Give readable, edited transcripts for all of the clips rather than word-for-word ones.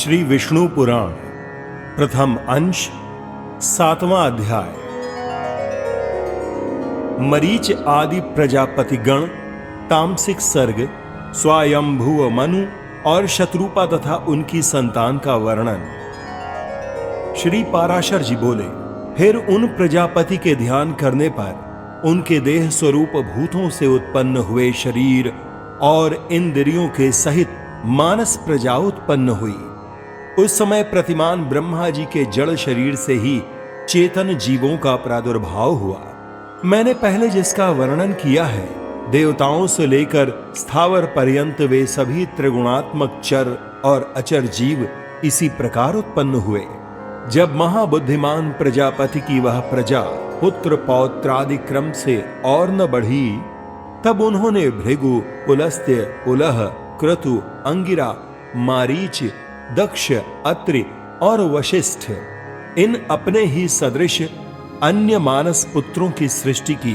श्री विष्णु पुराण प्रथम अंश 7वां अध्याय। मरीच आदि प्रजापति गण, तामसिक सर्ग, स्वयंभुव मनु और शत्रुपा तथा उनकी संतान का वर्णन। श्री पाराशर जी बोले, फिर उन प्रजापति के ध्यान करने पर उनके देह स्वरूप भूतों से उत्पन्न हुए शरीर और इंद्रियों के सहित मानस प्रजा उत्पन्न हुई। उस समय प्रतिमान ब्रह्मा जी के जड़ शरीर से ही चेतन जीवों का प्रादुर्भाव हुआ। मैंने पहले जिसका वर्णन किया है, देवताओं से लेकर स्थावर पर्यंत वे सभी त्रिगुणात्मक चर और अचर जीव इसी प्रकार उत्पन्न हुए। जब महाबुद्धिमान प्रजापति की वह प्रजा पुत्र पौत्रादि क्रम से और न बढ़ी, तब उन्होंने भृगु, पुलस्त्य, पुलह, क्रतु, अंगिरा, मारीच, दक्ष, अत्रि और वशिष्ठ इन अपने ही सदृश अन्य मानस पुत्रों की सृष्टि की।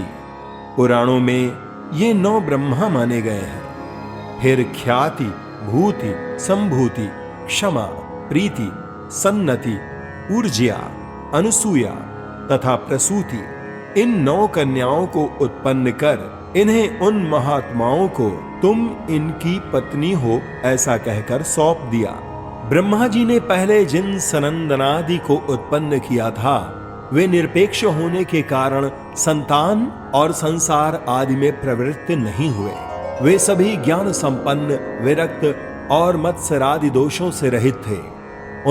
पुराणों में ये 9 ब्रह्मा माने गए हैं। फिर ख्याति, भूति, संभूति, क्षमा, प्रीति, सन्नति, ऊर्ज्या, अनुसूया तथा प्रसूति इन 9 कन्याओं को उत्पन्न कर इन्हें उन महात्माओं को तुम इनकी पत्नी हो ऐसा कहकर सौंप दिया। ब्रह्मा जी ने पहले जिन सनंदनादि को उत्पन्न किया था, वे निरपेक्ष होने के कारण संतान और संसार आदि में प्रवृत्त नहीं हुए। वे सभी ज्ञान संपन्न, विरक्त और मत्सरादि दोषों से रहित थे।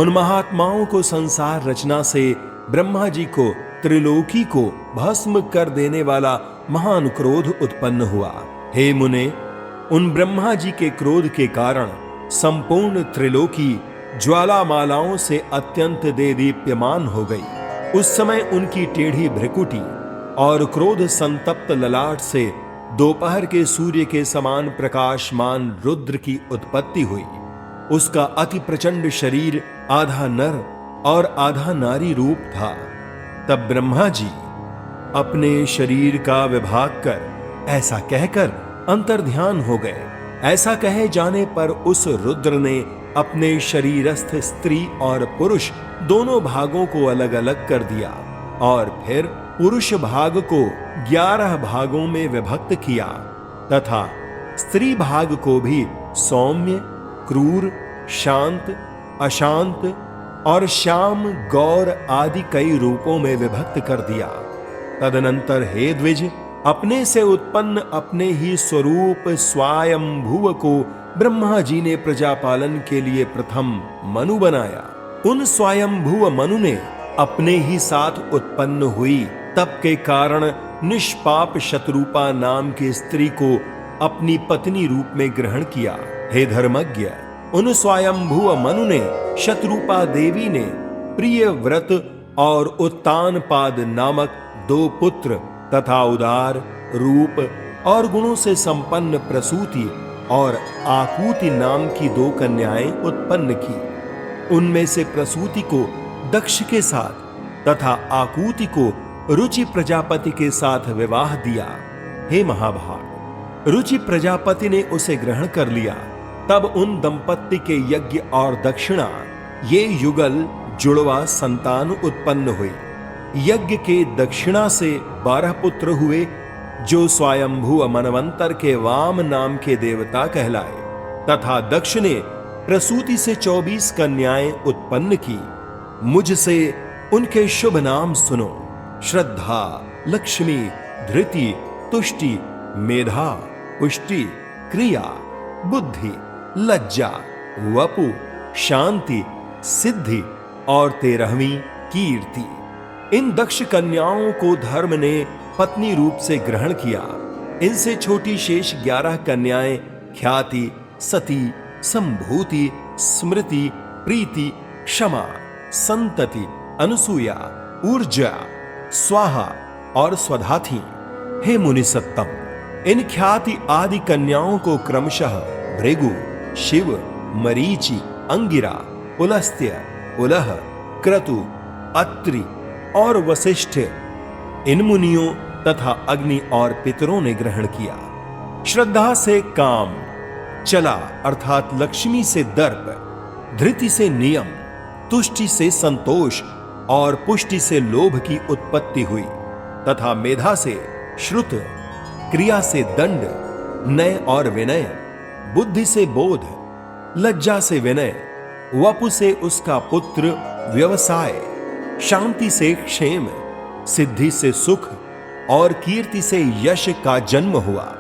उन महात्माओं को संसार रचना से ब्रह्मा जी को त्रिलोकी को भस्म कर देने वाला महान क्रोध उत्पन्न हुआ। हे मुने, उन ब्रह्मा जी के क्रोध के कारण संपूर्ण त्रिलोकी ज्वालामालाओं से अत्यंत देदीप्यमान हो गई। उस समय उनकी टेढ़ी भ्रिकुटी और क्रोध संतप्त ललाट से दोपहर के सूर्य के समान प्रकाशमान रुद्र की उत्पत्ति हुई। उसका अति प्रचंड शरीर आधा नर और आधा नारी रूप था। तब ब्रह्मा जी अपने शरीर का विभाग कर ऐसा कहकर अंतर्ध्यान हो गए। ऐसा कहे जाने पर उस रुद्र ने अपने शरीरस्थ स्त्री और पुरुष दोनों भागों को अलग अलग कर दिया और फिर पुरुष भाग को 11 भागों में विभक्त किया तथा स्त्री भाग को भी सौम्य, क्रूर, शांत, अशांत और श्याम, गौर आदि कई रूपों में विभक्त कर दिया। तदनंतर हे द्विज, अपने से उत्पन्न अपने ही स्वरूप स्वयंभुव को ब्रह्मा जी ने प्रजापालन के लिए प्रथम मनु बनाया। उन स्वयंभुव मनु ने अपने ही साथ उत्पन्न हुई तप के कारण निष्पाप शत्रुपा नाम की स्त्री को अपनी पत्नी रूप में ग्रहण किया। हे धर्मज्ञ, उन स्वयंभुव मनु ने शत्रुपा देवी ने प्रिय व्रत और उत्तानपाद नामक 2 पुत्र तथा उदार रूप और गुणों से संपन्न प्रसूति और आकूति नाम की 2 कन्याएं उत्पन्न की। उनमें से प्रसूति को दक्ष के साथ तथा आकूति को रुचि प्रजापति के साथ विवाह दिया। हे महाभाग, रुचि प्रजापति ने उसे ग्रहण कर लिया। तब उन दंपत्ति के यज्ञ और दक्षिणा ये युगल जुड़वा संतान उत्पन्न हुई। यज्ञ के दक्षिणा से 12 पुत्र हुए, जो स्वयंभुव मनवंतर के वाम नाम के देवता कहलाए, तथा दक्ष ने प्रसूति से 24 कन्याएं उत्पन्न की। मुझसे उनके शुभ नाम सुनो: श्रद्धा, लक्ष्मी, धृति, तुष्टि, मेधा, पुष्टि, क्रिया, बुद्धि, लज्जा, वपु, शांति, सिद्धि और 13वीं कीर्ति। इन दक्ष कन्याओं को धर्म ने पत्नी रूप से ग्रहण किया। इनसे छोटी शेष 11 कन्याएं ख्याति, सती, संभूति, स्मृति, प्रीति, क्षमा, संतति, अनुसूया, ऊर्जा, स्वाहा और स्वधा थीं। हे मुनि सत्तम, इन ख्याति आदि कन्याओं को क्रमशः भृगु, शिव, मरीचि, अंगिरा, पुलस्त्य, पुलह, क्रतु, अत्रि और वशिष्ठ इन मुनियों तथा अग्नि और पितरों ने ग्रहण किया। श्रद्धा से काम, चला अर्थात लक्ष्मी से दर्प, धृति से नियम, तुष्टि से संतोष और पुष्टि से लोभ की उत्पत्ति हुई, तथा मेधा से श्रुत, क्रिया से दंड, नय और विनय, बुद्धि से बोध, लज्जा से विनय, वपु से उसका पुत्र व्यवसाय, शांति से क्षेम, सिद्धि से सुख और कीर्ति से यश का जन्म हुआ।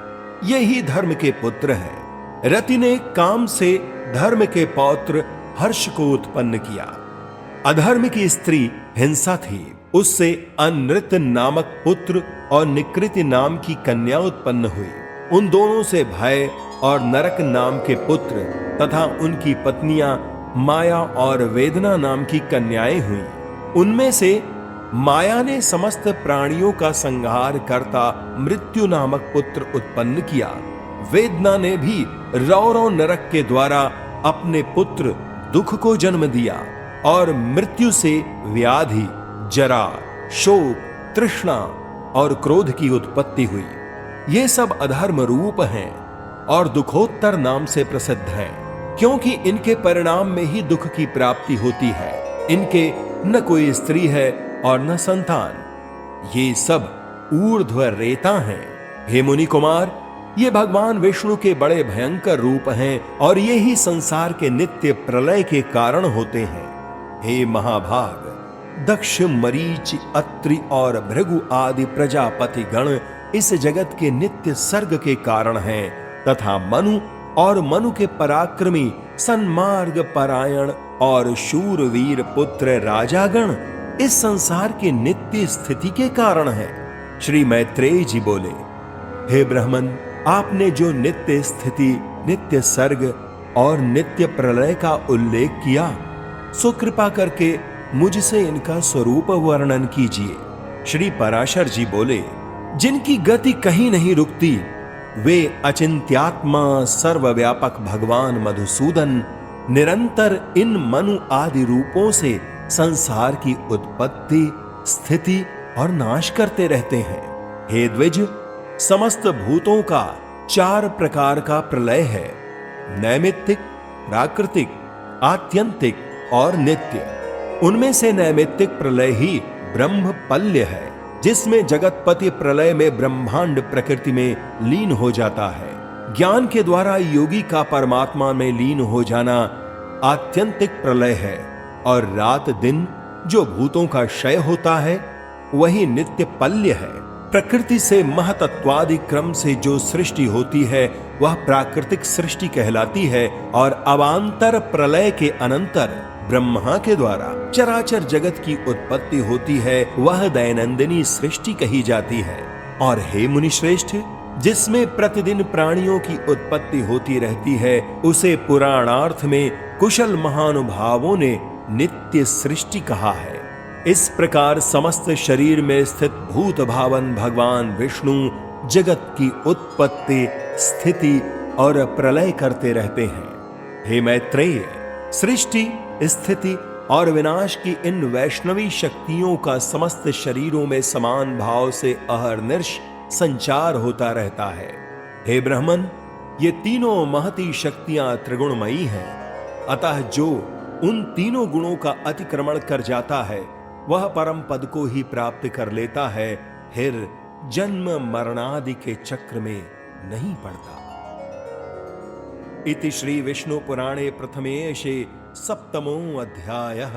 यही धर्म के पुत्र हैं। रति ने काम से धर्म के पौत्र हर्ष को उत्पन्न किया। अधर्म की स्त्री हिंसा थी, उससे अनृत नामक पुत्र और निकृति नाम की कन्या उत्पन्न हुई। उन दोनों से भय और नरक नाम के पुत्र तथा उनकी पत्नियां माया और वेदना नाम की कन्याएं हुई। उनमें से माया ने समस्त प्राणियों का संहार करता मृत्यु नामक पुत्र उत्पन्न किया। वेदना ने भी रौरव नरक के द्वारा अपने पुत्र दुख को जन्म दिया और मृत्यु से व्याधि, जरा, शोक, तृष्णा और क्रोध की उत्पत्ति हुई। ये सब अधर्म रूप हैं और दुखोत्तर नाम से प्रसिद्ध हैं, क्योंकि इनके परिणाम में ही दुख की प्राप्ति होती है। इनके न कोई स्त्री है और न संतान। ये सब ऊर्ध्व रेता हैं। हे मुनि कुमार, ये भगवान विष्णु के बड़े भयंकर रूप हैं और ये ही संसार के नित्य प्रलय के कारण होते हैं। हे महाभाग, दक्ष, मरीच, अत्रि और भृगु आदि प्रजापति गण इस जगत के नित्य सर्ग के कारण हैं, तथा मनु और मनु के पराक्रमी, सन्मार्ग परायण और शूरवीर पुत्र राजागण इस संसार की नित्य स्थिति के कारण है। श्री मैत्रेय जी बोले, हे ब्राह्मण, आपने जो नित्य स्थिति, नित्य सर्ग और नित्य प्रलय का उल्लेख किया, सो कृपा करके मुझसे इनका स्वरूप वर्णन कीजिए। श्री पराशर जी बोले, जिनकी गति कहीं नहीं रुकती, वे अचिंत्यात्मा सर्वव्यापक भगवान मधुसूदन निरंतर इन मनु आदि रूपों से संसार की उत्पत्ति, स्थिति और नाश करते रहते हैं। हे द्विज, समस्त भूतों का 4 प्रकार का प्रलय है: नैमित्तिक, प्राकृतिक, आत्यंतिक और नित्य। उनमें से नैमित्तिक प्रलय ही ब्रह्मपल्य है, जिसमें जगतपति प्रलय में ब्रह्मांड प्रकृति में लीन हो जाता है। ज्ञान के द्वारा योगी का परमात्मा में लीन हो जाना आत्यंतिक प्रलय है, और रात दिन जो भूतों का क्षय होता है वही नित्य पल्य है। प्रकृति से महतत्वादि क्रम से जो सृष्टि होती है वह प्राकृतिक सृष्टि कहलाती है, और अवांतर प्रलय के अनंतर ब्रह्मा के द्वारा चराचर जगत की उत्पत्ति होती है, वह दैनंदिनी सृष्टि कही जाती है। और हे मुनि श्रेष्ठ, जिसमें प्रतिदिन प्राणियों की उत्पत्ति होती रहती है, उसे पुराणार्थ में कुशल महानुभावों ने नित्य सृष्टि कहा है। इस प्रकार समस्त शरीर में स्थित भूत भावन भगवान विष्णु जगत की उत्पत्ति, स्थिति और प्रलय करते रहते हैं। हे मैत्रेय, सृष्टि, स्थिति और विनाश की इन वैष्णवी शक्तियों का समस्त शरीरों में समान भाव से अहर्निश संचार होता रहता है। हे ब्राह्मण, ये तीनों महती शक्तियां त्रिगुणमयी हैं, अतः जो उन तीनों गुणों का अतिक्रमण कर जाता है वह परम पद को ही प्राप्त कर लेता है, फिर जन्म मरणादि के चक्र में नहीं पड़ता। इति श्री विष्णु पुराणे प्रथमेशे 7मो अध्यायः।